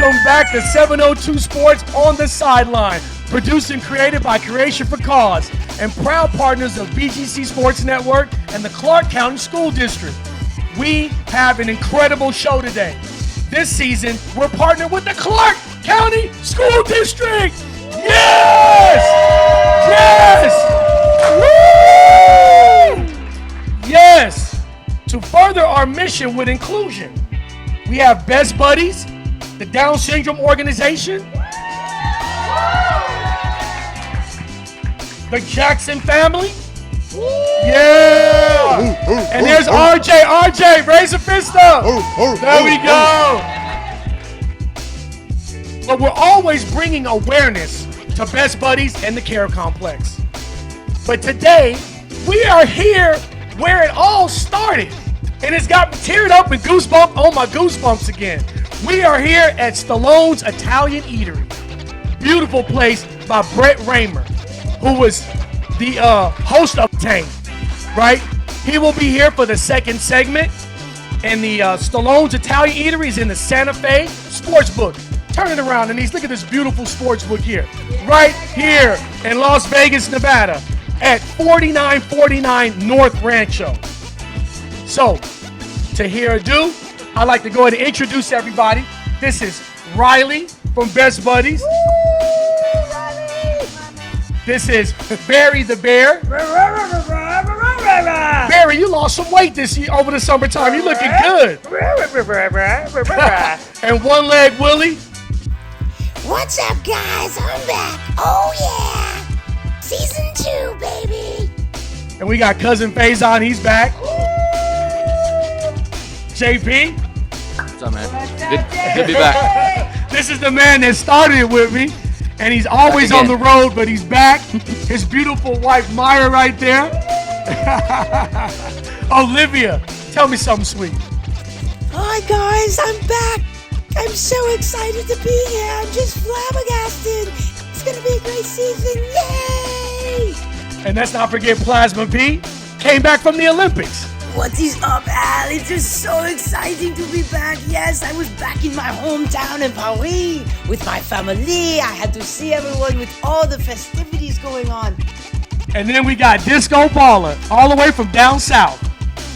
Welcome back to 702 Sports on the Sideline. Produced and created by Creation for Cause and proud partners of BGC Sports Network and the Clark County School District. We have an incredible show today. This season, we're partnered with the Clark County School District. Yes! Yes! Woo! Yes! To further our mission with inclusion, we have Best Buddies, the Down Syndrome Organization, the Jackson family. Yeah! And there's RJ. RJ, raise a fist up. There we go. But we're always bringing awareness to Best Buddies and the Care Complex. But today, we are here where it all started. And it's got me teared up and goosebumps on my goosebumps again. We are here at Stallone's Italian Eatery. Beautiful place by Brett Raymer, who was the host of Tank, right? He will be here for the second segment. And the Stallone's Italian Eatery is in the Santa Fe Sportsbook. Turn it around, and look at this beautiful sportsbook here. Right here in Las Vegas, Nevada at 4949 North Rancho. So, to hear ado, I'd like to go ahead and introduce everybody. This is Riley from Best Buddies. Woo, Riley. This is Barry the Bear. Barry, you lost some weight this year over the summertime. You looking good. And One Leg Willie. What's up, guys? I'm back. Oh, yeah. Season 2, baby. And we got Cousin Fayson. He's back. JP. What's up, man? Good to be back. This is the man that started it with me. And he's always on the road, but he's back. His beautiful wife, Maya, right there. Olivia, tell me something sweet. Hi, guys. I'm back. I'm so excited to be here. I'm just flabbergasted. It's going to be a great season. Yay! And let's not forget Plasma P. Came back from the Olympics. What is up, Al? It's just so exciting to be back. Yes, I was back in my hometown in Paris with my family. I had to see everyone with all the festivities going on. And then we got Disco Baller, all the way from down south.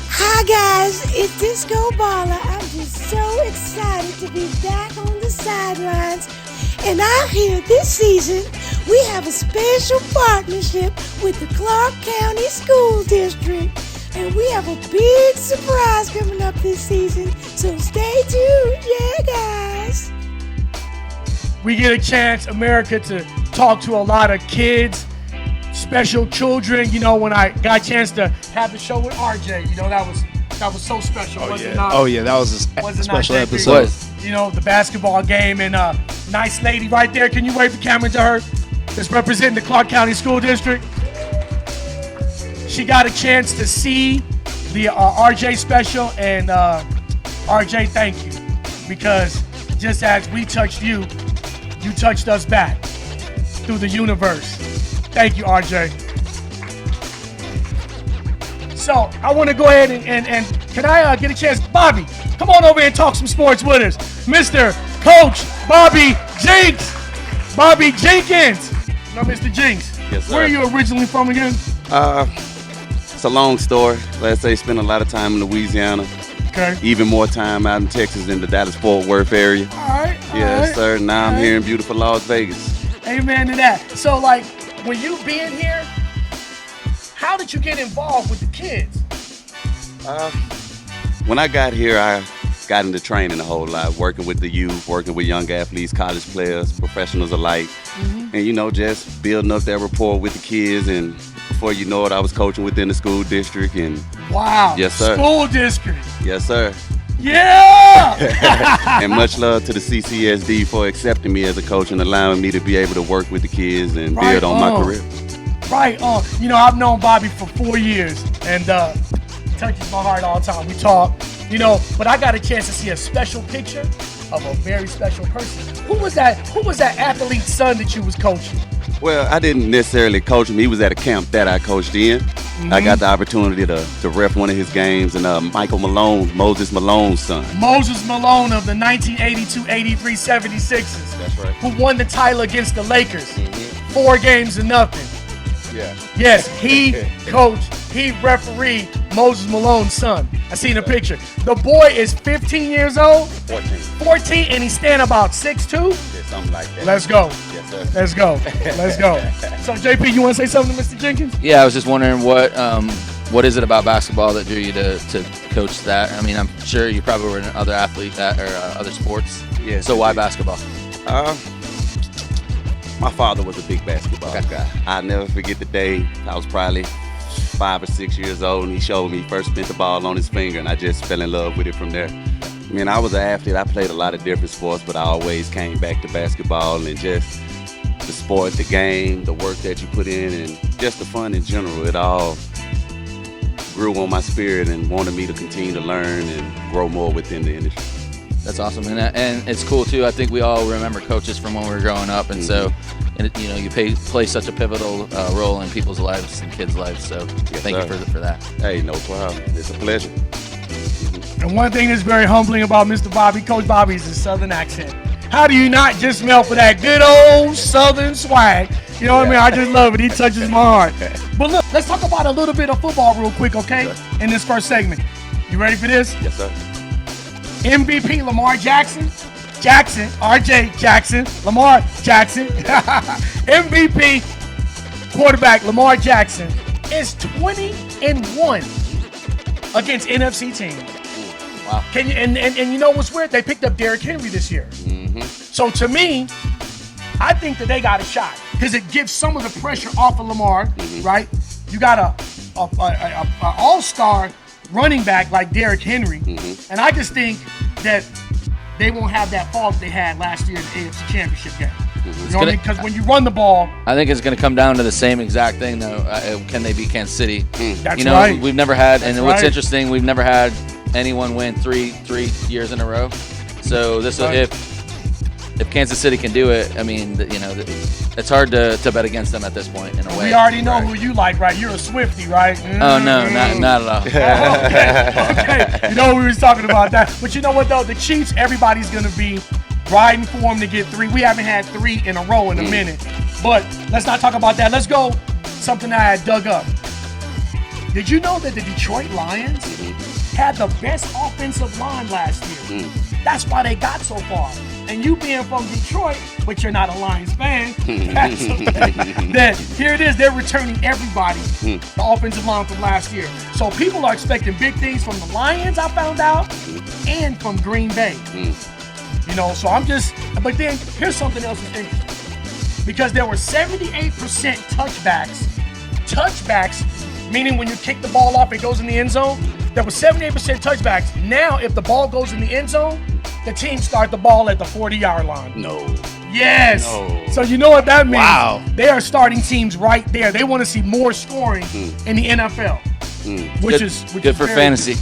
Hi, guys. It's Disco Baller. I'm just so excited to be back on the sidelines. And I hear this season we have a special partnership with the Clark County School District. And we have a big surprise coming up this season, so stay tuned, yeah, guys. We get a chance, America, to talk to a lot of kids, special children. You know, when I got a chance to have the show with RJ, you know, that was so special. That was a Was it special not, episode. You know, the basketball game, and nice lady right there. Can you wave the camera to her? That's representing the Clark County School District. She got a chance to see the RJ special, and RJ, thank you, because just as we touched you, you touched us back through the universe. Thank you, RJ. So I want to go ahead and can I get a chance? Bobby, come on over and talk some sports with us. Mr. Coach Bobby Jenkins. Bobby Jenkins. No, Mr. Jinx. Yes, sir. Where are you originally from again? It's a long story. Let's say spent a lot of time in Louisiana. Okay. Even more time out in Texas in the Dallas-Fort Worth area. All right. Yes, sir. Now I'm here in beautiful Las Vegas. Amen to that. So, like, when you being here, how did you get involved with the kids? When I got here, I got into training a whole lot, working with the youth, working with young athletes, college players, professionals alike. And, you know, just building up that rapport with the kids. And before you know it, I was coaching within the school district. And Wow. Yes, sir. School district. yes, sir. Yeah. And much love to the CCSD for accepting me as a coach and allowing me to be able to work with the kids and Right build on my on. career. Right. You know, I've known Bobby for 4 years, and touches my heart all the time. We talk, you know, but I got a chance to see a special picture of a very special person. Who was that athlete's son that you was coaching? Well, I didn't necessarily coach him. He was at a camp that I coached in. I got the opportunity to ref one of his games, and Moses Malone's son. Moses Malone of the 1982-83 76ers. That's right. Who won the title against the Lakers. 4 games to nothing. Yeah. Yes, he coached, he refereed Moses Malone's son. I seen a picture. The boy is 15 years old. 14, and he's standing about 6'2". Yeah, something like that. Let's go. Yes, sir. Let's go. Let's go. So, JP, you want to say something to Mr. Jenkins? Yeah, I was just wondering what is it about basketball that drew you to coach that? I mean, I'm sure you probably were in other other sports. Yeah. So why basketball? My father was a big basketball guy. I'll never forget the day. I was probably 5 or 6 years old, and he showed me, first spent the ball on his finger, and I just fell in love with it from there. I mean, I was an athlete. I played a lot of different sports, but I always came back to basketball, and just the sport, the game, the work that you put in, and just the fun in general. It all grew on my spirit and wanted me to continue to learn and grow more within the industry. That's awesome, and it's cool too. I think we all remember coaches from when we were growing up, and so, you play such a pivotal role in people's lives and kids' lives. So thank you for that. Hey, no problem. It's a pleasure. And one thing that's very humbling about Mr. Bobby, Coach Bobby, is his Southern accent. How do you not just smell for that good old Southern swag? You know what I mean? I just love it. He touches my heart. But look, let's talk about a little bit of football real quick, okay? In this first segment. You ready for this? Yes, sir. MVP Lamar Jackson, RJ Jackson, Lamar Jackson, MVP quarterback Lamar Jackson is 20-1 against NFC teams. Wow. Can you and you know what's weird? They picked up Derrick Henry this year. So to me, I think that they got a shot because it gives some of the pressure off of Lamar, right? You got a all-star running back like Derrick Henry, and I just think that they won't have that fall that they had last year in the AFC Championship game. You know what I mean? Because when you run the ball, I think it's going to come down to the same exact thing, though. Can they beat Kansas City? That's right. We've never had, and what's right. interesting, we've never had anyone win three years in a row. So this, if Kansas City can do it, I mean, it's hard to bet against them at this point in a way. We already know who you like, right? You're a Swiftie, right? Oh no, not at all. Okay. You know we was talking about that, but you know what though? The Chiefs, everybody's gonna be riding for them to get 3. We haven't had 3 in a row in a minute, but let's not talk about that. Let's go something that I had dug up. Did you know that the Detroit Lions had the best offensive line last year? That's why they got so far. And you being from Detroit, but you're not a Lions fan, that's okay. Then here it is, they're returning everybody, the offensive line from last year. So people are expecting big things from the Lions, I found out, and from Green Bay. You know, so but then here's something else that's interesting. Because there were 78% touchbacks, meaning when you kick the ball off, it goes in the end zone. There were 78% touchbacks. Now, if the ball goes in the end zone, the team start the ball at the 40-yard line. No. Yes. No. So you know what that means? Wow. They are starting teams right there. They want to see more scoring in the NFL, which is good for fantasy.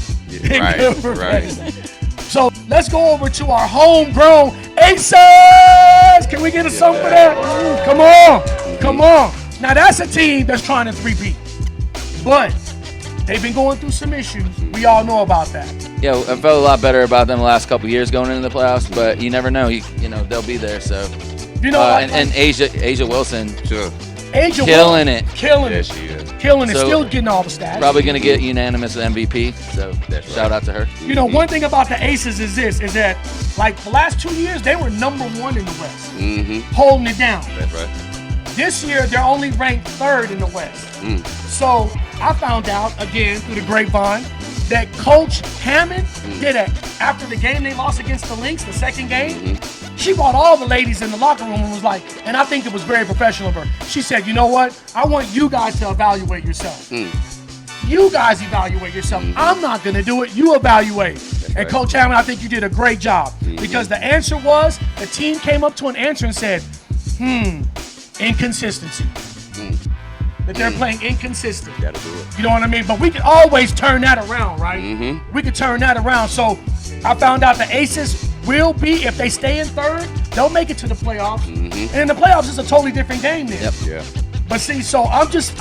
Right. Good for Right. fantasy. So let's go over to our homegrown Aces. Can we get a song for that? Come on. Come on. Now that's a team that's trying to three-peat, but they've been going through some issues. We all know about that. Yeah, I felt a lot better about them the last couple of years going into the playoffs, but you never know. You know they'll be there. So You know, and Asia Wilson, Sure. Asia killing it. Killing Yes, it. she is. Killing it. So, Still getting all the stats. probably going to get unanimous MVP. So That's shout right. out to her. You know, one thing about the Aces is that, like, the last 2 years, they were number 1 in the West, holding it down. That's right. This year, they're only ranked 3rd in the West. So I found out, again, through the grapevine, that Coach Hammond did it after the game they lost against the Lynx, the second game. She brought all the ladies in the locker room and was like, and I think it was very professional of her. She said, you know what? I want you guys to evaluate yourself. You guys evaluate yourself. I'm not going to do it. You evaluate. And right. Coach Hammond, I think you did a great job. Because the answer was, the team came up to an answer and said, inconsistency. That they're playing inconsistent. Gotta do it. You know what I mean? But we can always turn that around, right? We can turn that around. So I found out the Aces will be, if they stay in 3rd, they'll make it to the playoffs. And in the playoffs, it's a totally different game then. Yep. Yeah. But see, so I'm just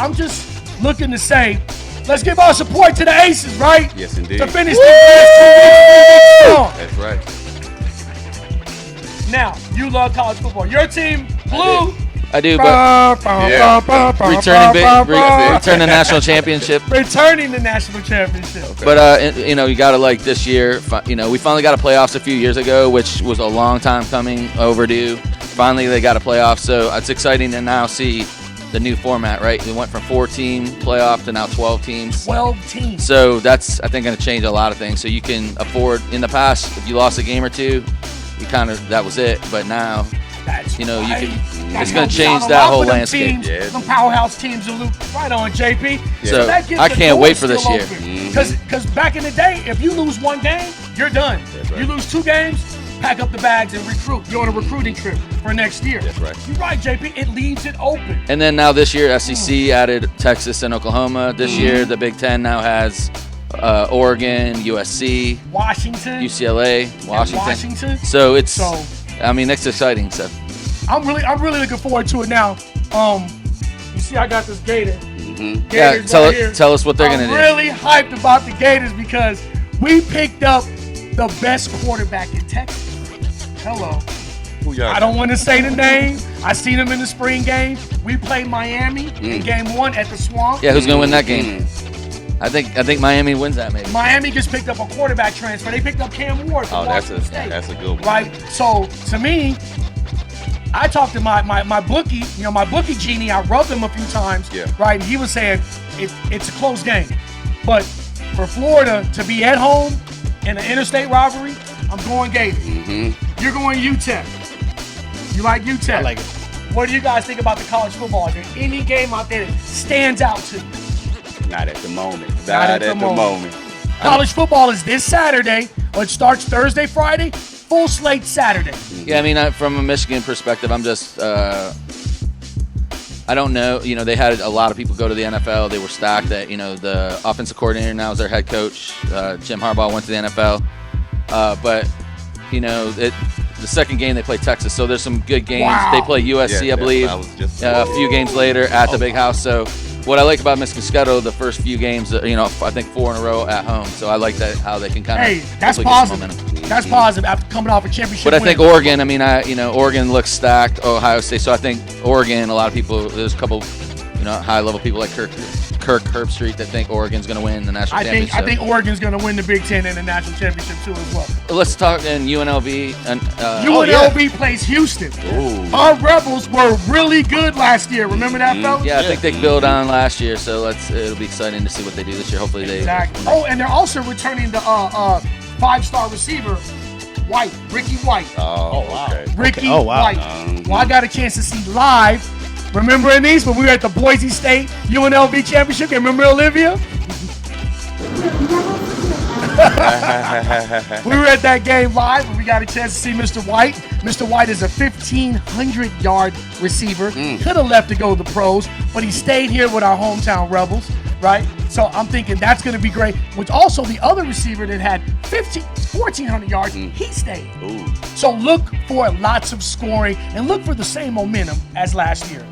looking to say, let's give our support to the Aces, right? Yes, indeed. To finish this strong. That's right. Now, you love college football. Your team, blue. I do, but return the national championship. Returning the national championship. But you know, you got to like this year. You know, we finally got a playoffs a few years ago, which was a long time coming, overdue. Finally, they got a playoff, so it's exciting to now see the new format. Right, we went from 4-team playoff to now 12 teams. 12 teams. So that's, I think, going to change a lot of things. So you can afford. In the past, if you lost a game or two, you kind of, that was it. But now, you know, you can. It's going to change that whole landscape. Teams, some powerhouse teams will loop right on, JP. Yeah. So I can't wait for this year. Because back in the day, if you lose one game, you're done. Right. You lose 2 games, pack up the bags and recruit. You're on a recruiting trip for next year. That's right. You're right, JP. It leaves it open. And then now this year, SEC added Texas and Oklahoma. This year, the Big Ten now has Oregon, USC, Washington, UCLA, Washington. So it's, I mean, it's exciting. So I'm really looking forward to it now. You see, I got this Gator. Mm-hmm. Yeah, tell us what they're gonna do. I'm really hyped about the Gators because we picked up the best quarterback in Texas. Hello. I don't want to say the name. I seen him in the spring game. We played Miami in game 1 at the Swamp. Yeah, who's gonna win that game? I think Miami wins that maybe. Miami just picked up a quarterback transfer. They picked up Cam Ward from Washington State. That's a good one. Right? So to me, I talked to my bookie, my bookie genie. I rubbed him a few times, right? And he was saying it's a close game. But for Florida to be at home in an interstate rivalry, I'm going Gators. You're going UTEP. You like UTEP? I like it. What do you guys think about the college football? Is there any game out there that stands out to you? Not at the moment. Not at the moment. College football is this Saturday. It starts Thursday, Friday. Full slate Saturday. Yeah, I mean, from a Michigan perspective, I'm just, I don't know. You know, they had a lot of people go to the NFL. They were stacked. That, you know, the offensive coordinator now is their head coach. Jim Harbaugh went to the NFL. But, you know, the second game they play Texas, so there's some good games. Wow. They play USC, I believe, a few games later at the big house. So what I like about Michigan's schedule, the first few games, you know, I think 4 in a row at home. So I like that, how they can kind of that's positive. That's positive after coming off a championship But I think win. Oregon, I mean, Oregon looks stacked. Ohio State. So I think Oregon, a lot of people, there's a couple, you know, high-level people like Kirk Herbstreit that think Ooregon's going to win the national championship. I think Oregon's going to win the Big Ten and the national championship too as well. Let's talk in UNLV. UNLV plays Houston. Ooh. Our Rebels were really good last year. Remember that, fellas? Yeah, I think they built on last year, so it'll be exciting to see what they do this year. Hopefully they. Oh, and they're also returning the 5-star receiver, Ricky White. Oh, wow. Okay. Ricky Oh, wow. White. Well, I got a chance to see live. Remember, Anise, when we were at the Boise State UNLV championship? Remember, Olivia? We were at that game live, and we got a chance to see Mr. White. Mr. White is a 1,500-yard receiver. Could have left to go to the pros, but he stayed here with our hometown Rebels, right? So I'm thinking that's going to be great. Which also the other receiver that had 1,400 yards, he stayed. Ooh. So look for lots of scoring and look for the same momentum as last year.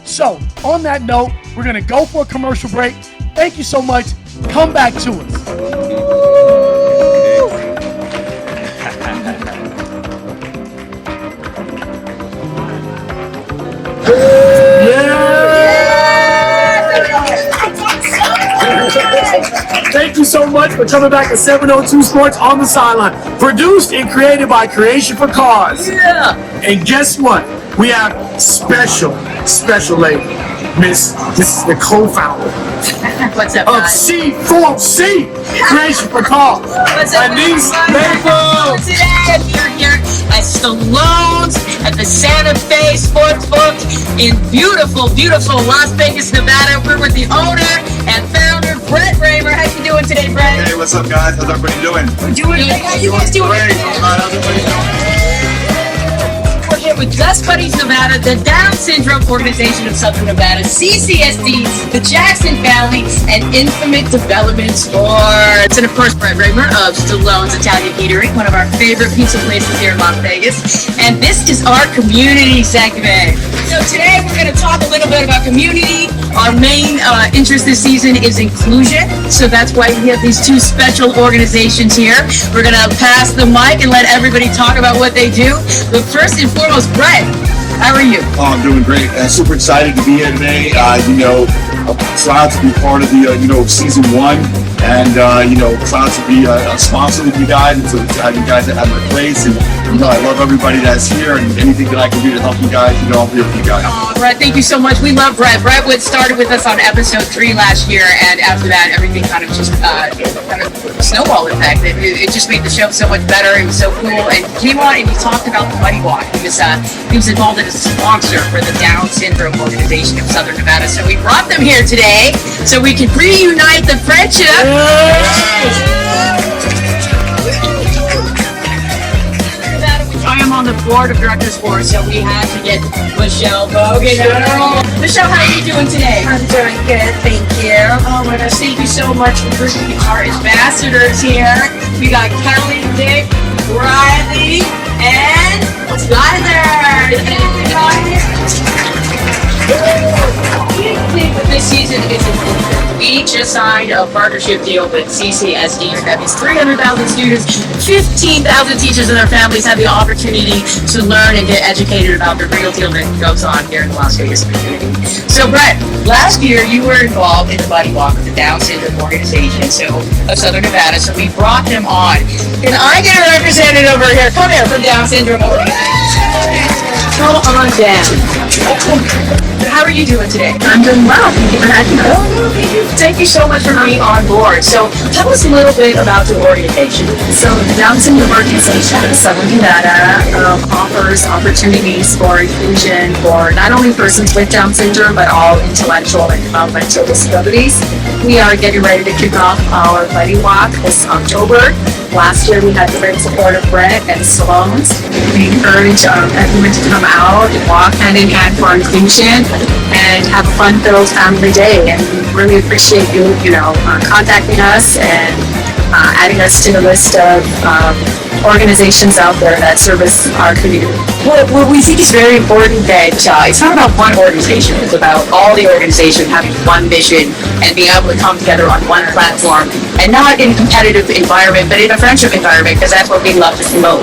So on that note, we're going to go for a commercial break. Thank you so much. Come back to us. Thank you so much for coming back to 702 Sports on the Sideline. Produced and created by Creation for Cause. Yeah. And guess what? We have special lady, Miss the co-founder What's up, of guys? C4C, Creation for Cause. What's up, Anise everyone? Today we're here at Stallone's at the Santa Fe Sportsbook in beautiful Las Vegas, Nevada. We're with the owner and founder, Brett Raymer. How you doing today, Brett? Hey, what's up, guys? How's everybody doing? We're doing great. How you guys doing? Great. How's everybody doing? We're here with Best Buddies Nevada, the Down Syndrome Organization of Southern Nevada, CCSD, the Jackson family, and Infinite Development Sports. And of course, Brett Raymer of Stallone's Italian Eatery, one of our favorite pizza places here in Las Vegas. And this is our community segment. So today we're going to talk a little bit about community. Our main interest this season is inclusion. So that's why we have these two special organizations here. We're going to pass the mic and let everybody talk about what they do. But first and foremost, Brett, how are you? Oh, I'm doing great. Super excited to be here today. Proud to be part of the, season 1. And, proud to be a sponsor with you guys and to have you guys at my place. And, I love everybody that's here and anything that I can do to help you guys, I'm here for you guys. Brett, thank you so much. We love Brett. Brett started with us on episode 3 last year, and after that, everything kind of just snowball effect. It just made the show so much better. It was so cool. And he came on and he talked about the Buddy Walk. He was involved as a sponsor for the Down Syndrome Organization of Southern Nevada. So we brought them here today so we could reunite the friendship. I am on the board of directors for, so we had to get Michelle Bogan. Michelle, how are you doing today? I'm doing good, thank you. Oh my gosh, thank you so much for bringing our ambassadors here. We got Kelly, Nick, Riley, and Skyler. This season is important. We just signed a partnership deal with CCSD. That means 300,000 students, 15,000 teachers and their families have the opportunity to learn and get educated about the real deal that goes on here in the Las Vegas community. So Brett, last year you were involved in the Buddy Walk with the Down Syndrome Organization of Southern Nevada, so we brought them on. And I get a representative over here. Come here from Down Syndrome Organization. Come on down. How are you doing today? I'm doing well. Thank you for having me. Thank you so much for being on board. So tell us a little bit about the organization. So the Down Syndrome Organization of Southern Nevada offers opportunities for inclusion for not only persons with Down syndrome, but all intellectual and developmental disabilities. We are getting ready to kick off our Buddy Walk this October. Last year we had the great support of Brett and Stallone's. We encourage everyone to come out and walk hand in hand for inclusion and have a fun-filled family day. And we really appreciate you, contacting us and adding us to the list of organizations out there that service our community. Well, we think it's very important that it's not about one organization. It's about all the organizations having one vision and being able to come together on one platform, and not in a competitive environment, but in a friendship environment, because that's what we love to promote.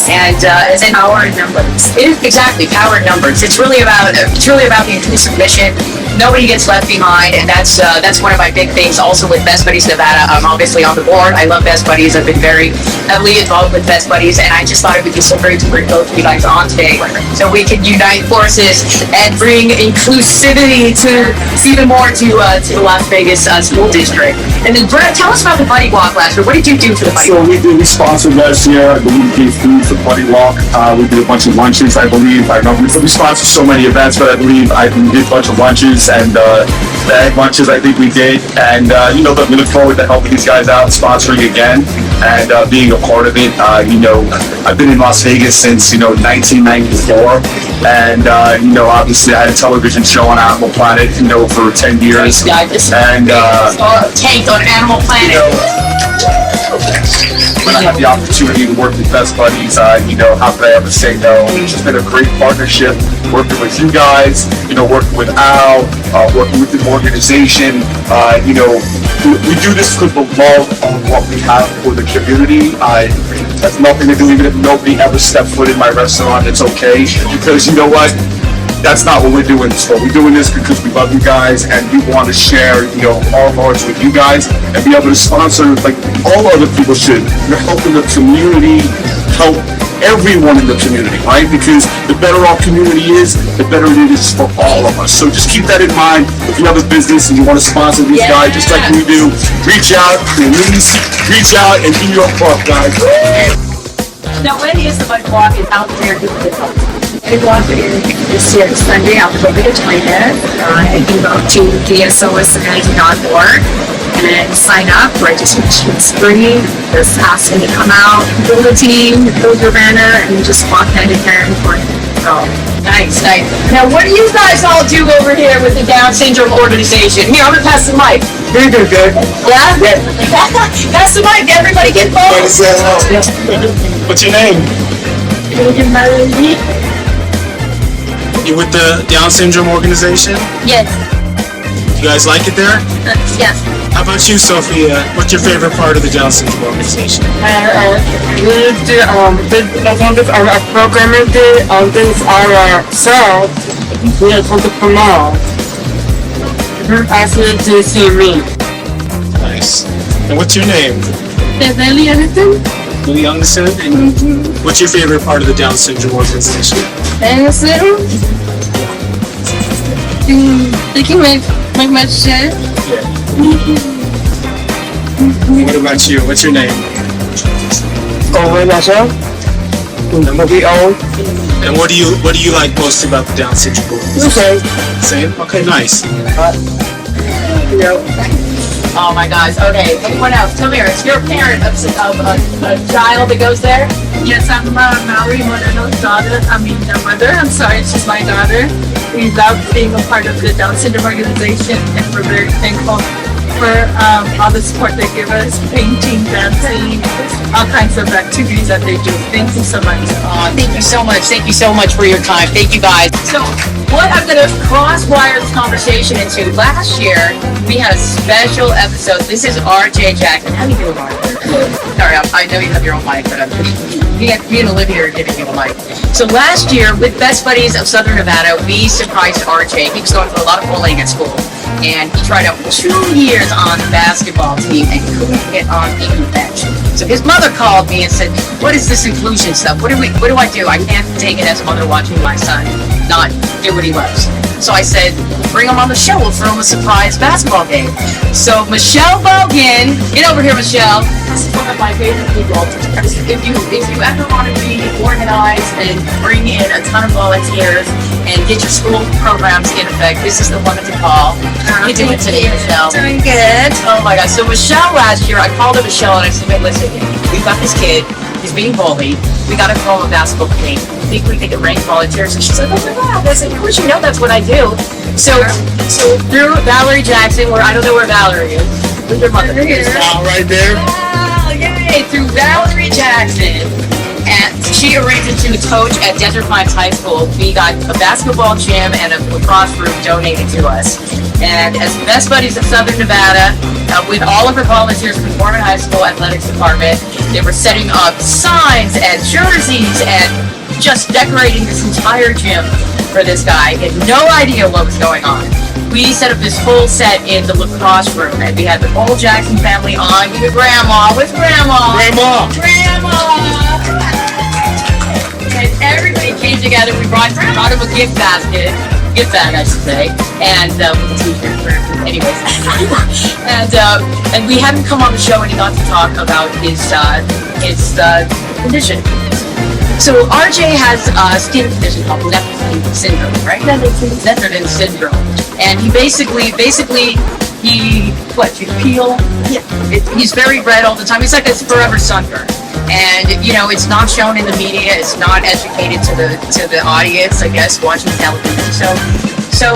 And it's in power in numbers. Exactly, power in numbers. It's really about the inclusive mission. Nobody gets left behind, and that's one of my big things. Also with Best Buddies Nevada, I'm obviously on the board. I love Best Buddies. I've been very heavily involved with Best Buddies, and I just thought it would be so great to bring both of you guys on today, so we can unite forces and bring inclusivity to even more to the Las Vegas school district. And then Brett, tell us about the Buddy Walk last year. What did you do for the Buddy Walk? So we sponsored last year. I believe we gave food for the Buddy Walk. We did a bunch of lunches. I remember we sponsored so many events, but I believe we did a bunch of lunches and bag lunches. I think we did, and we look forward to helping these guys out, sponsoring again, and being a part of it. I've been in Las Vegas since 1994, and obviously I had a television show on Animal Planet for 10 years, and tanked on Animal Planet. When I had the opportunity to work with Best Buddies, how could I ever say no? It's just been a great partnership, working with you guys, working with Al, working with the organization. We do this because we love what we have for the community. It has nothing to do, even if nobody ever stepped foot in my restaurant, it's okay. Because you know what? That's not what we're doing this for. We're doing this because we love you guys and we want to share, our hearts with you guys and be able to sponsor like all other people should. You're helping the community, help everyone in the community, right? Because the better our community is, the better it is for all of us. So just keep that in mind. If you have a business and you want to sponsor these guys just like we do, reach out, please reach out and do your part, guys. Now, when is the Buddy Walk out there? Buddy Walk is this year, Sunday, October the 20th. You can go to DSOSN.org and sign up. Registration is free. Just ask them to come out, build a team, build your banner, and just walk hand in hand for Oh, nice. Now, what do you guys all do over here with the Down syndrome organization? Here, I'm gonna pass the mic. Good. Yeah? Pass the mic, everybody get involved. What's your name? You with the Down syndrome organization? Yes. You guys like it there? Yes. How about you, Sophia? What's your favorite part of the Down syndrome organization? We do our programming day, this our show. We are going to promote. As you do see me. Nice. And what's your name? Lily Anderson. Louis Anderson. And what's your favorite part of the Down syndrome organization? Anderson. They can make my shit. What about you? What's your name? Over myself. And what do you like most about the Down syndrome organization? Same? Okay, nice. Oh my gosh. Okay, anyone else? Come here. It's your parent of a child that goes there? Yes, I'm Mallory Moreno's daughter. The mother. I'm sorry, she's my daughter. We love being a part of the Down syndrome organization, and we're very thankful for all the support they give us, painting, dancing, all kinds of activities that they do. Thank you so much. Thank you so much. Thank you so much for your time. Thank you guys. So what I'm going to cross-wire this conversation into, last year we had a special episode. This is RJ Jackson. How do you do, RJ? Sorry, I know you have your own mic, but me and Olivia are giving you a mic. So last year, with Best Buddies of Southern Nevada, we surprised RJ. He was going through a lot of bullying at school, and he tried out 2 years on the basketball team and couldn't get on the bench. So his mother called me and said, "What is this inclusion stuff? What do I do? I can't take it as a mother watching my son not do what he loves." So I said, "Bring him on the show. We'll throw him a surprise basketball game." So Michelle Bogan, get over here, Michelle. This is one of my favorite people. If you ever want to be organized and bring in a ton of volunteers and get your school programs in effect, this is the woman to call. How you doing today, Michelle? Doing good. Oh my gosh. So Michelle last year, I called her Michelle and I said, "Hey, listen, we've got this kid. He's being bullied. We got to throw him a basketball game. I think we could arrange volunteers." And she's like, "Oh my God." I said, "Of course you know that's what I do." So through Valerie Jackson, where I don't know where Valerie is. Where's your mother? Right there. Oh, yay! Through Valerie Jackson. And she arranged it to coach at Desert Pines High School. We got a basketball gym and a lacrosse room donated to us. And as Best Buddies of Southern Nevada, with all of her volunteers from Mormon High School Athletics Department, they were setting up signs and jerseys and just decorating this entire gym for this guy. He had no idea what was going on. We set up this whole set in the lacrosse room, and we had the whole Jackson family on. Your grandma. Where's Grandma? Grandma! And everybody came together. We brought him a gift bag, I should say, and with a t-shirt for anyways. And we had him come on the show, and he got to talk about his condition. So RJ has a skin condition called Netherton syndrome, right? Netherton syndrome, and he basically you peel? Yeah. He's very red all the time. He's like a forever sunburn. And it's not shown in the media. It's not educated to the audience, I guess, watching television. So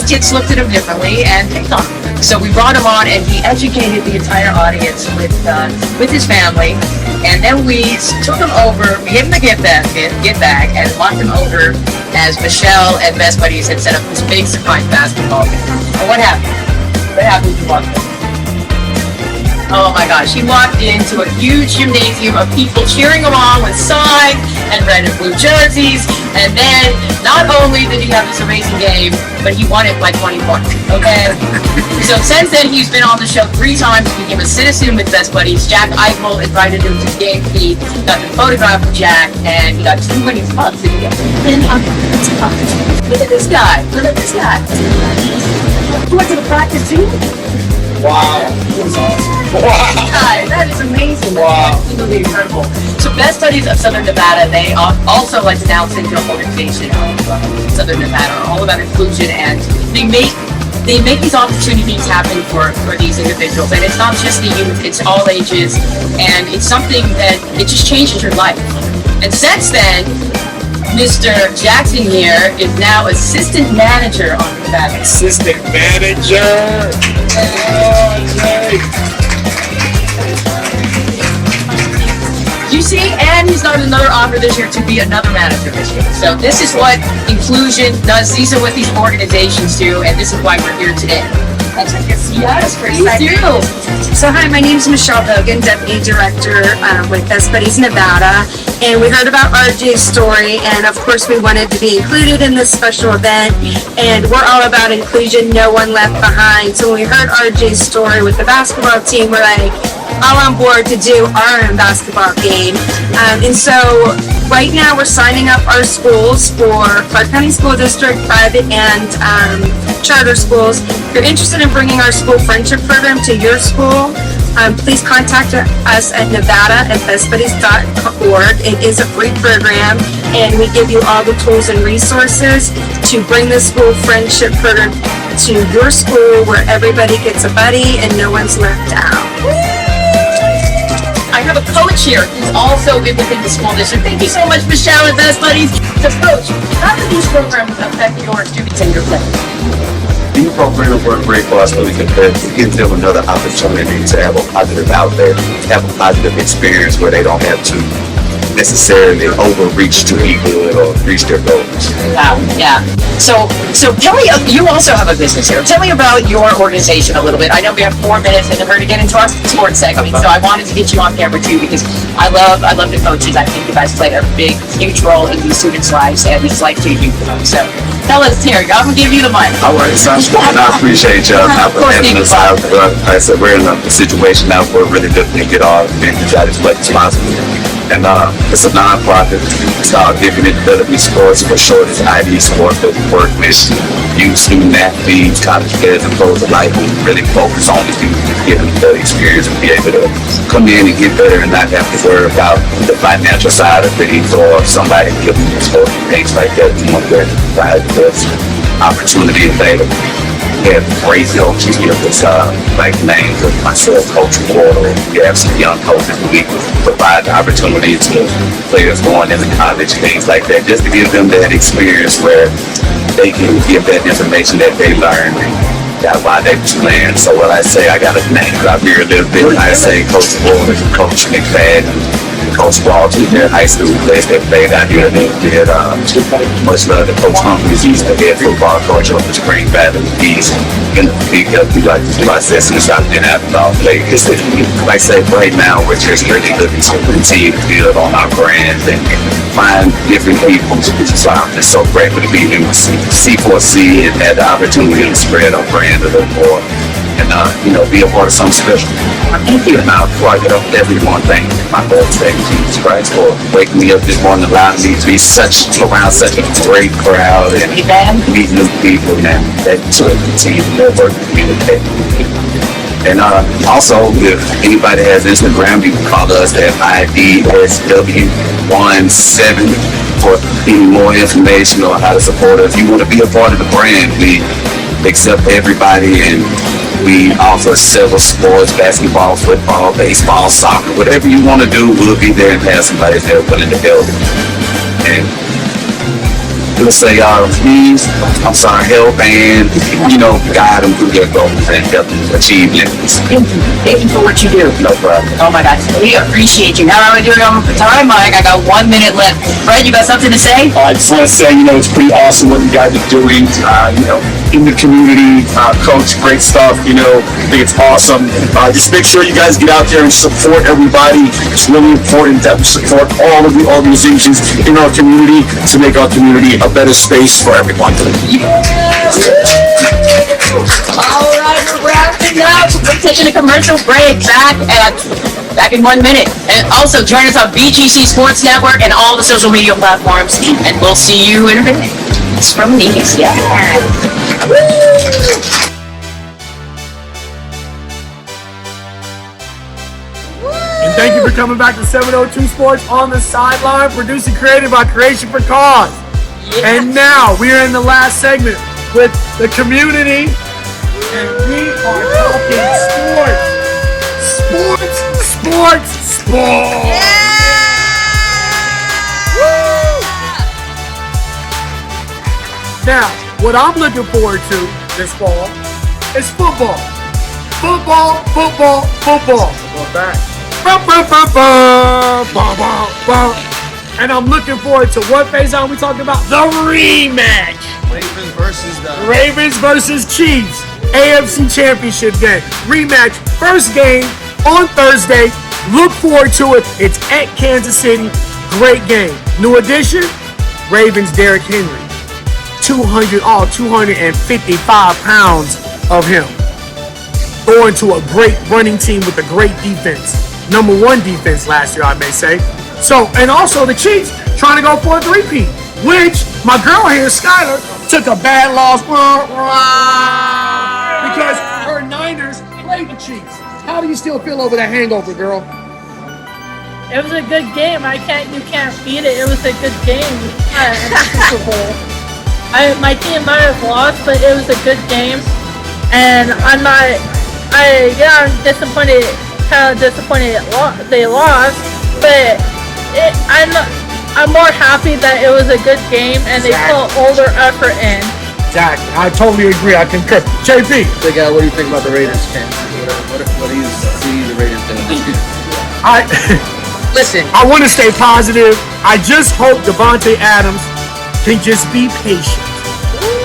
kids looked at him differently and picked on him. So we brought him on, and he educated the entire audience with his family. And then we took him over. We gave him the gift bag, and walked him over as Michelle and Best Buddies had set up this big surprise basketball game. And what happened? What happened when you walked in? Oh my gosh, he walked into a huge gymnasium of people cheering along with signs and red and blue jerseys, and then not only did he have this amazing game, but he won it by 20 points, okay? So since then, he's been on the show 3 times, became a citizen with Best Buddies. Jack Eichel invited him to the game. He got the photograph of Jack, and he got 2 winning spots. Look at this guy, look at this guy. He went to the practice too? Wow. That was awesome. Wow. That is amazing. Wow. That's absolutely incredible. So Best Buddies of Southern Nevada, they also like the Down syndrome organization of Southern Nevada, all about inclusion, and they make these opportunities happen for these individuals. And it's not just the youth, it's all ages, and it's something that it just changes your life. And since then, Mr. Jackson here is now assistant manager on the back. Assistant manager. You see, and he's got another offer this year to be another manager this year. So this is what inclusion does. These are what these organizations do, and this is why we're here today. Yes, please do. So hi, my name is Michelle Hogan, Deputy Director with Best Buddies Nevada, and we heard about RJ's story, and of course we wanted to be included in this special event, and we're all about inclusion, no one left behind. So when we heard RJ's story with the basketball team, we're like all on board to do our own basketball game. And so right now we're signing up our schools for Clark County School District, private and charter schools. If you're interested in bringing our school friendship program to your school, please contact us at nevada@bestbuddies.org. It is a free program, and we give you all the tools and resources to bring the school friendship program to your school where everybody gets a buddy and no one's left out. I have a coach here who's also within the school district. Thank you so much, Michelle and Best Buddies. So, Coach, how do these programs affect your students and your players? These programs work great for us because it gives them another opportunity to have a positive outlet, have a positive experience where they don't have to necessarily overreach to be good or reach their goals. Wow, yeah. So tell me, you also have a business here. Tell me about your organization a little bit. I know we have 4 minutes and we're going to get into our sports segment, so I wanted to get you on camera too because I love the coaches. I think you guys play a big, huge role in these students' lives and it's life-changing for them. So tell us, here, I'm going to give you the mic. All right, sounds good. And I appreciate y'all for having us out. Like I said, we're in a situation now where we're really looking to get our business out as much as possible. And it's a non-profit. It's called Giving and Developing Sports, for short is ID Sports, that we work with youth, student athletes, college players, and pros alike. We really focus on the youth to give them the experience and be able to come in and get better and not have to worry about the financial side of things or somebody giving you sport and things like that. We want to provide the best opportunity available. We have great coaches here with like names of myself, Coach Porter. We have some young coaches who we provide the opportunity to players going into college, things like that, just to give them that experience where they can give that information that they learned while they was playing. So when I say I got a name out here a little bit, I say Coach Porter, Coach McFadden, Coach Baldwin, their high school players that played out here. They did much love to Coach Humphreys. He's the head football coach of the Spring Valley. He's in the big healthy like process and stuff in Avalon play. Like I say, right now we're just really looking to continue to build on our brand and find different people. So I'm just so grateful to be in C4C and had the opportunity to spread our brand a little more. And be a part of something special. Thank you. Now, before I get up, everyone, thank my Lord, thank Jesus Christ for waking me up this morning, allowing me to be around such a great crowd and meet new people, and that to continue to work and communicate. And also, if anybody has Instagram, you can call us at IDSW17 for any more information on how to support us. If you want to be a part of the brand, we accept everybody, and we offer several sports: basketball, football, baseball, soccer, whatever you want to do, we'll be there and have somebody there willing to help. And we'll say, please, help and, guide them through their goals and help them achieve limits. Thank you for what you do. No problem. Oh my gosh, we appreciate you. Now I'm doing on time, Mike. I got 1 minute left. Fred, you got something to say? I just want to say, it's pretty awesome what you guys are doing, in the community. Coach, great stuff, I think it's awesome. Just make sure you guys get out there and support everybody. It's really important that we support all of the organizations in our community to make our community a better space for everyone. Yes. All right, we're wrapping up. We're taking a commercial break. Back in 1 minute. And also join us on BGC Sports Network and all the social media platforms. And we'll see you in a minute. It's from Nice. Yeah. And thank you for coming back to 702 Sports on the Sideline, produced and created by Creation for Cause. Yeah. And now we are in the last segment with the community, and we are talking sports. Yeah. Now, what I'm looking forward to this fall is football. Football, football, football. Football back. And I'm looking forward to what Fayson we talking about? The rematch. Ravens versus Chiefs. AFC Championship game. Rematch. First game on Thursday. Look forward to it. It's at Kansas City. Great game. New addition, Ravens Derrick Henry. 255 pounds of him. Going to a great running team with a great defense. Number 1 defense last year, I may say. So, and also the Chiefs trying to go for a three-peat, which my girl here, Skylar, took a bad loss because her Niners played the Chiefs. How do you still feel over that hangover, girl? It was a good game. You can't beat it. It was a good game. Super Bowl. My team might have lost, but it was a good game. And I'm disappointed. Kind of disappointed they lost, but I'm more happy that it was a good game and they put all their effort in. Exactly. I totally agree. I concur. JP. Big Al, what do you think about the Raiders chance? What do you see the Raiders doing? Listen, I want to stay positive. I just hope Devontae Adams can just be patient.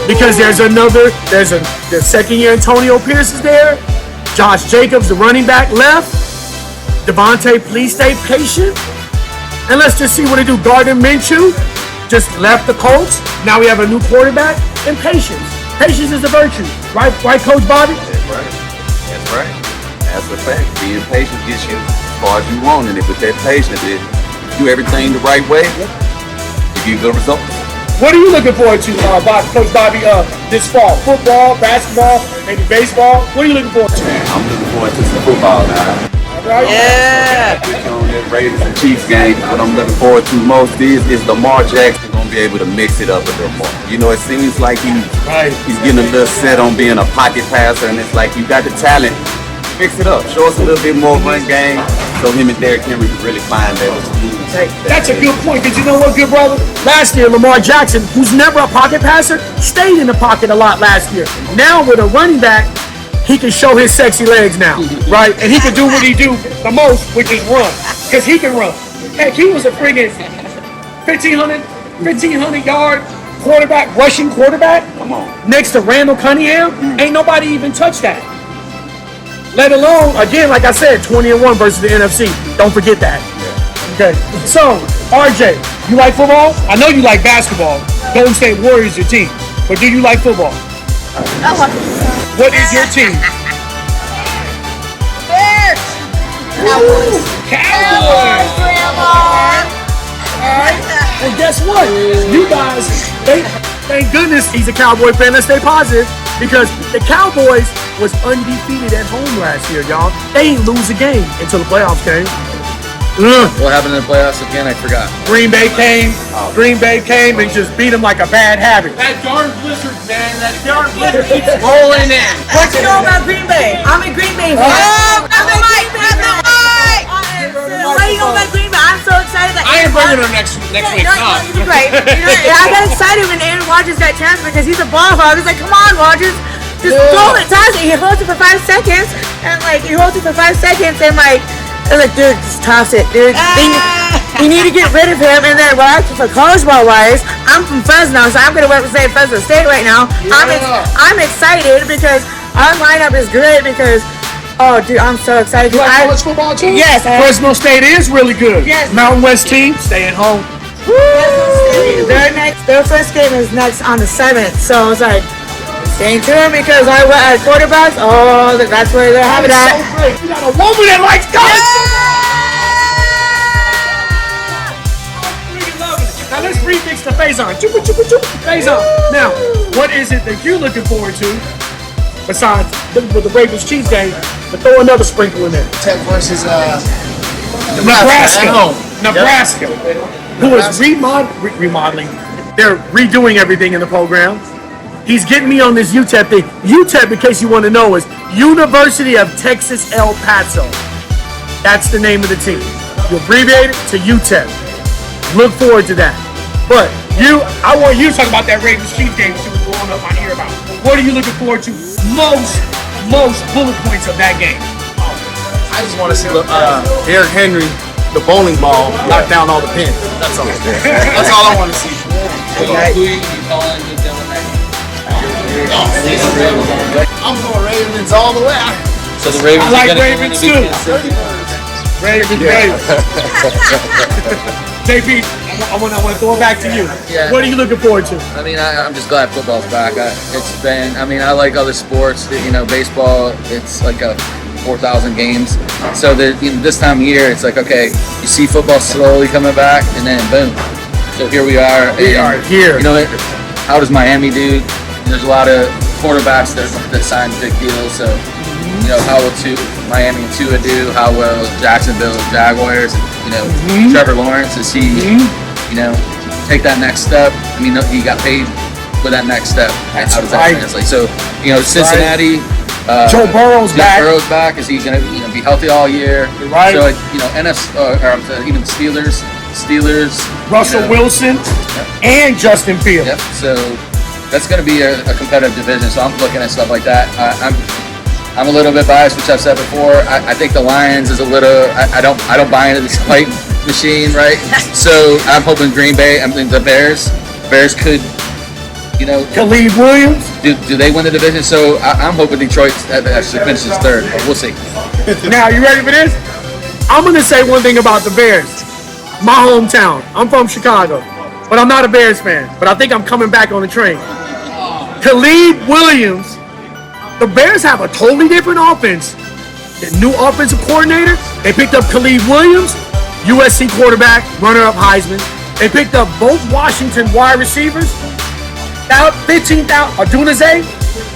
Because the second year Antonio Pierce is there. Josh Jacobs, the running back, left. Devontae, please stay patient. And let's just see what they do. Gardner Minshew just left the Colts. Now we have a new quarterback. And patience. Patience is a virtue. Right, Coach Bobby? That's right. That's right. That's a fact. Being patient gets you as far as you want. And if with that patience, if you do everything the right way, you get good results. What are you looking forward to, Coach Bobby, this fall? Football, basketball, maybe baseball? What are you looking forward to? I'm looking forward to some football now. All right. Yeah. On that Raiders and Chiefs game, what I'm looking forward to most is Lamar Jackson going to be able to mix it up a little more. You know, it seems like he's getting a little set on being a pocket passer, and it's like you got the talent. Mix it up. Show us a little bit more run game so him and Derrick Henry can really find that. That's a good point, because you know what, good brother? Last year, Lamar Jackson, who's never a pocket passer, stayed in the pocket a lot last year. Now with a running back, he can show his sexy legs now, right? And he can do what he do the most, which is run, because he can run. Heck, he was a friggin' 1,500-yard quarterback, rushing quarterback. Come on. Next to Randall Cunningham. Ain't nobody even touched that. Let alone, again, like I said, 20-1 versus the NFC. Don't forget that. Okay. So, RJ, you like football? I know you like basketball. Golden State Warriors your team. But do you like football? What is your team? Bears. Cowboys. All right. Well, guess what? You guys, thank goodness he's a Cowboy fan. Let's stay positive, because the Cowboys was undefeated at home last year, y'all. They ain't lose a game until the playoffs came. What happened in the playoffs again? I forgot. Green Bay came and just beat them like a bad habit. That darn blizzard, man. That darn blizzard keeps rolling in. What you know about Green Bay? I'm a Green Bay fan. Oh, grab the mic, grab the mic. What do you know about Green Bay? I'm so excited that I am bringing her next week. You're right. I got excited when Aaron Rodgers got transferred because he's a ball hog. He's like, come on, Rodgers. Just throw it, toss it. He holds it for 5 seconds. And he holds it for 5 seconds. And I was like, dude, just toss it, dude. You need to get rid of him. And then, for college ball wise, I'm from Fresno, so I'm going to represent Fresno State right now. Yeah. I'm excited because our lineup is good because, oh, dude, I'm so excited. You like college football too? Yes. Fresno State is really good. Yes. Mountain West team, staying home. Their first game is next on the 7th, so I was like, staying tuned because I went at quarterbacks. Oh, that's where they're having that. So great. You got a woman that likes college football. Now let's remix the Fayson. Fayson. Now, what is it that you're looking forward to besides with the Ravens Chiefs game? But throw another sprinkle in there. Tech versus Nebraska. Who is remodeling. They're redoing everything in the program. He's getting me on this UTEP thing. UTEP, in case you want to know, is University of Texas El Paso. That's the name of the team. You abbreviate it to UTEP. Look forward to that. But I want you to talk about that Ravens Chiefs game too. blowing up my ear about. What are you looking forward to most bullet points of that game? I just want to see Derrick Henry, the bowling ball, knock down all the pins. That's all. That's all I want to see. Who you calling the devil I'm going Ravens all the way. So the Ravens I like are gonna Ravens too. Ravens. JP, I want to throw it back to you. Yeah. What are you looking forward to? I mean, I'm just glad football's back. I like other sports. Baseball, it's like 4,000 games. So this time of year, it's like, okay, you see football slowly coming back, and then boom. So here we are. We are here. How does Miami do? There's a lot of quarterbacks that signed big deals. So, how will Miami and Tua do? How will Jacksonville Jaguars? Trevor Lawrence, is he? Take that next step. I mean, he got paid for that next step. That's how does that right. translate? So, Cincinnati. Joe Burrow's back. Joe Burrow's back. Is he going to be healthy all year? Right. So, even Steelers. Russell Wilson and Justin Fields. Yep. So that's going to be a competitive division. So I'm looking at stuff like that. I'm a little bit biased, which I've said before. I think the Lions is a little. I don't buy into this fight machine, right? So I'm hoping Green Bay. I mean the Bears. Bears could. Khalid Williams. Do they win the division? So I'm hoping Detroit actually finishes third, but we'll see. Now, you ready for this? I'm going to say one thing about the Bears. My hometown. I'm from Chicago, but I'm not a Bears fan. But I think I'm coming back on the train. Khalid Williams. The Bears have a totally different offense. The new offensive coordinator. They picked up Khalid Williams, USC quarterback, runner-up Heisman. They picked up both Washington wide receivers. 15,000 Adunze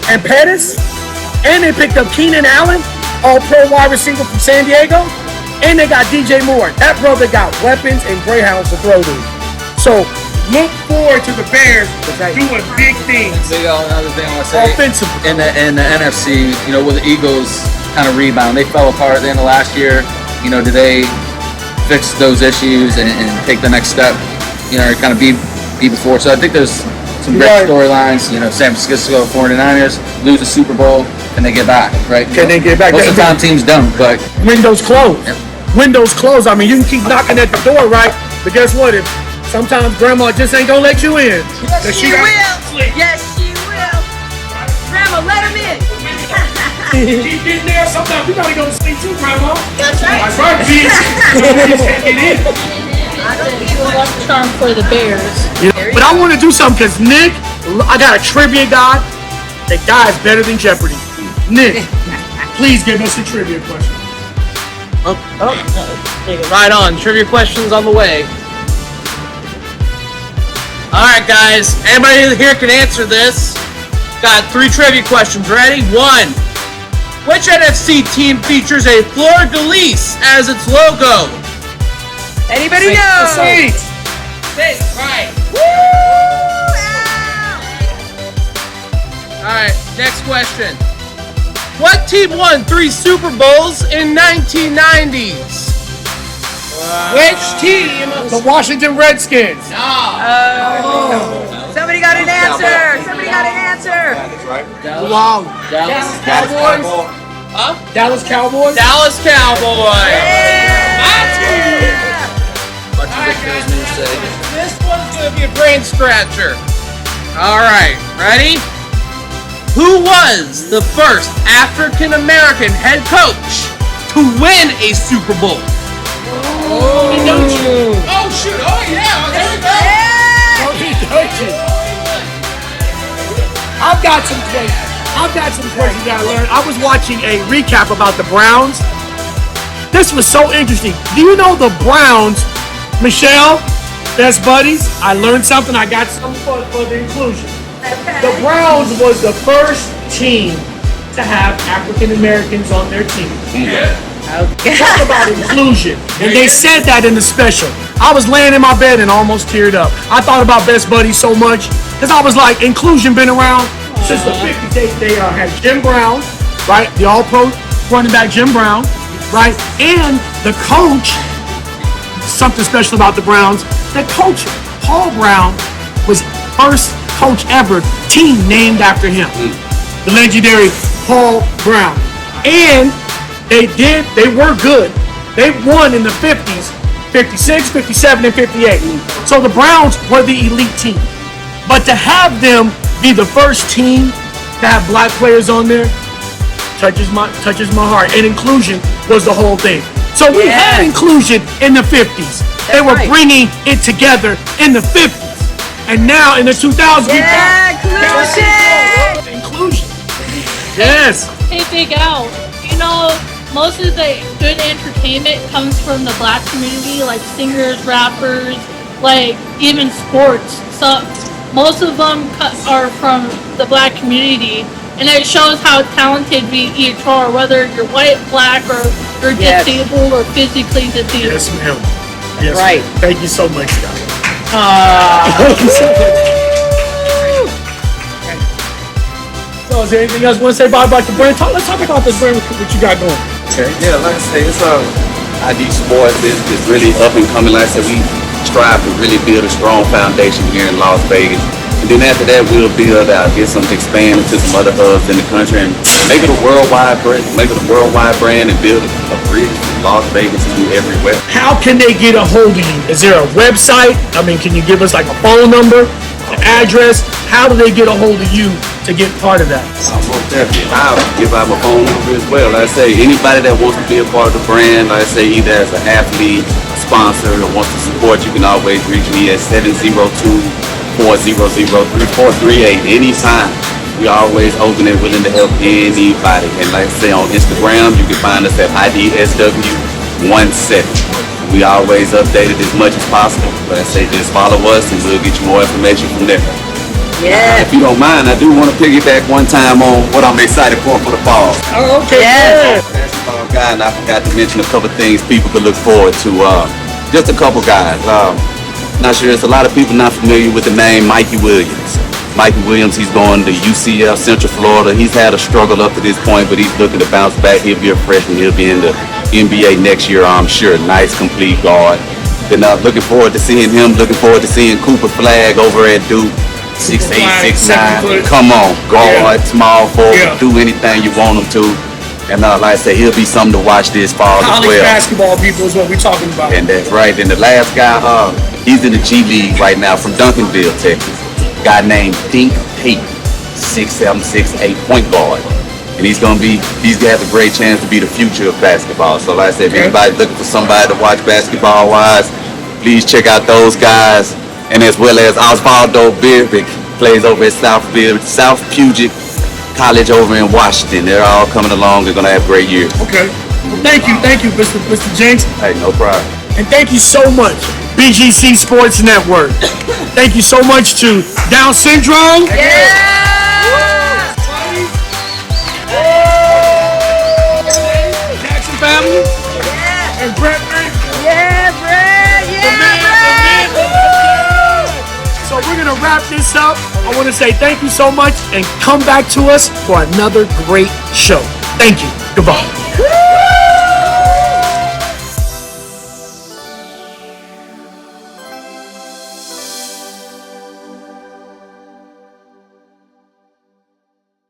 and Pettis, and they picked up Keenan Allen, all-pro wide receiver from San Diego, and they got DJ Moore. That brother got weapons and greyhounds to throw to. So look forward to the Bears doing big things. Another thing I want to say, offensively. In the NFC, where the Eagles kind of rebound, they fell apart at the end of last year. Did they fix those issues and take the next step? Kind of be before. So I think there's some great storylines. San Francisco 49ers lose the Super Bowl and they get back, right? Can they get back? Most of the time teams don't, but windows closed. Yep. Windows closed. I mean, you can keep knocking at the door, right? But guess what? If sometimes grandma just ain't gonna let you in. Yes, she will. Yes, she will. Grandma, let him in. Keep getting there. Sometimes we gotta go to sleep too, grandma. That's right. That's right, Pete. Can't get in. I don't think you're luck charm for the Bears. But I want to do something because Nick, I got a trivia guy. That guy is better than Jeopardy. Nick, please give us a trivia question. Right on. Trivia questions on the way. All right, guys. Anybody here can answer this. Got 3 trivia questions. Ready? 1. Which NFC team features a fleur-de-lis as its logo? Anybody know? Saints. Saints, right. Woo! All right, next question. What team won 3 Super Bowls in 1990s? Which team? The Washington Redskins. Somebody got an answer. Somebody got an answer. Wow. Dallas Cowboys. Huh? Dallas Cowboys. Dallas Cowboys. Yeah. All right, guys. This one's going to be a brain scratcher. All right, ready? Who was the first African-American head coach to win a Super Bowl? Oh, shoot. Oh, yeah. There we go. I've got some questions I learned. I was watching a recap about the Browns. This was so interesting. Do you know the Browns, Michelle, best buddies? I learned something. I got something for the inclusion. The Browns was the first team to have African Americans on their team. Talk about inclusion. And they said that in the special. I was laying in my bed and almost teared up. I thought about Best Buddies so much because I was like, inclusion been around since the 50s. They had Jim Brown, right? The all-pro running back Jim Brown, right? And the coach, something special about the Browns, the coach, Paul Brown, was first coach ever team named after him. The legendary Paul Brown. And they were good. They won in the 50s, 56, 57, and 58. So the Browns were the elite team. But to have them be the first team to have black players on there touches my heart. And inclusion was the whole thing. So we had inclusion in the 50s. They were bringing it together in the 50s. And now in the 2000s, inclusion. Yes. Hey, Big Al, you know, most of the good entertainment comes from the black community, like singers, rappers, like even sports. So most of them are from the black community, and it shows how talented we each are, whether you're white, black, or you're disabled or physically disabled. Yes, ma'am. Yes, right. Ma'am. Thank you so much, guys. Thank you so much. So, is there anything else you want to say about the brand? Let's talk about this brand, what you got going. Okay, yeah, like I say, it's ID Sports is really up and coming. Like I said, we strive to really build a strong foundation here in Las Vegas. And then after that, we'll build out, expand into some other hubs in the country and make it a worldwide brand, and build a bridge from Las Vegas to everywhere. How can they get a hold of you? Is there a website? I mean, can you give us like a phone number, an address? How do they get a hold of you to get part of that? Most definitely. I'll give out my phone number as well. Like I say, anybody that wants to be a part of the brand, like I say, either as an athlete, sponsor, or wants to support, you can always reach me at 702-400-3438 anytime. We're always open and willing to help anybody. And like I say, on Instagram, you can find us at IDSW17. We always update it as much as possible. But I say, just follow us and we'll get you more information from there. Yeah. If you don't mind, I do want to piggyback one time on what I'm excited for the fall. Oh, okay. Yes. Basketball guy, and I forgot to mention a couple things people could look forward to. Just a couple guys. Not sure, there's a lot of people not familiar with the name Mikey Williams. Mikey Williams, he's going to UCF, Central Florida. He's had a struggle up to this point, but he's looking to bounce back. He'll be a freshman. He'll be in the NBA next year, I'm sure. Nice, complete guard. Then looking forward to seeing him. Looking forward to seeing Cooper Flagg over at Duke. 6'8", 6'9". Come on, guard, small forward, do anything you want him to. And like I say, he'll be something to watch this fall as College well. basketball people is what we're talking about. And that's right. And the last guy, he's in the G League right now from Duncanville, Texas. Guy named Dink Payton, 6'7", 6'8", point guard. And he's has a great chance to be the future of basketball. So like I said, if anybody's looking for somebody to watch basketball-wise, please check out those guys. And as well as Osvaldo Birbic plays over at South Puget College over in Washington. They're all coming along. They're going to have great years. Okay. Well, thank you, Mr. Jenks. Hey, no problem. And thank you so much, BGC Sports Network. Thank you so much to Down Syndrome. Jackson family. And Brett. So we're going to wrap this up. I want to say thank you so much and come back to us for another great show. Thank you. Goodbye.